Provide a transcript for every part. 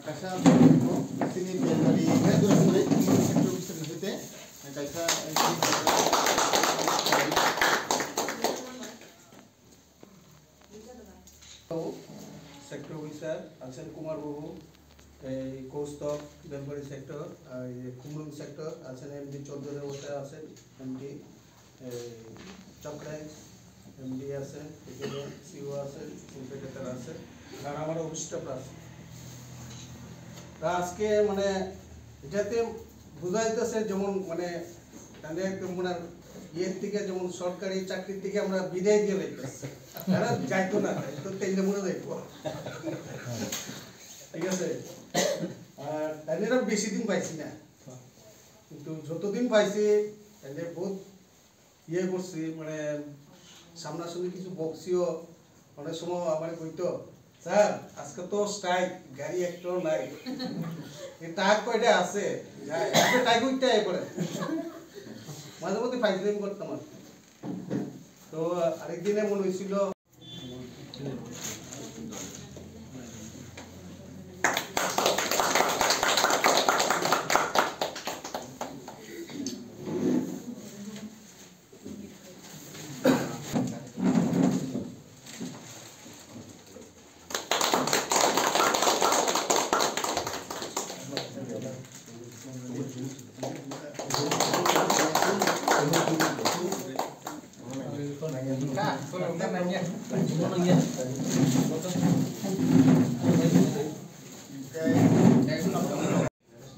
kaisa sini dari dari sektor bisa disebutnya kaisa sector officer Alsen Kumar Babu, coast of Belpari sector, Kumrung sector Alsen MD Chodhore Hotel Alsen MD Chakrais MD Alsen CEO Alsen Inspector Alsen আর আমার office staff আছে আজকে মানে এটাতে বুঝাইতেছে যেমন মানে তাহলে একদম মানে ইয়ের থেকে যেমন সরকারি চাকরির থেকে আমরা বিদায় দিয়ে লাইতেছি তারা যাইতো না তো তেলে মনে যাইবো ঠিক আছে আর তাহলে বেশি দিন পাইছি না কিন্তু যতদিন পাইছি তাহলে বহুত ইয়ে করছি মানে সামনাসামনি কিছু বক্সিও অনেক সময় আমার কইতো স্যার আজকে তো স্ট্রাইক গাড়ি একটাও নাই টাক কয়টা আছে যাই আপনি টাই কইতে আই পড়ে মাঝে মধ্যে ফাইজলাম করতাম তো আরেকদিনে মনে হয়েছিল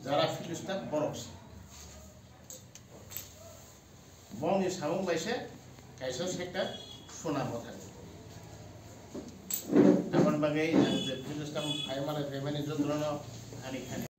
যারা ফিলিস্তান বরফ বংনি সামুং বাইসে কাইসা সেক্টর শোনা কথা এখন বাগে ফিলিস্তান ফাইমালে ফেমানি যন্ত্রণা আনি খানি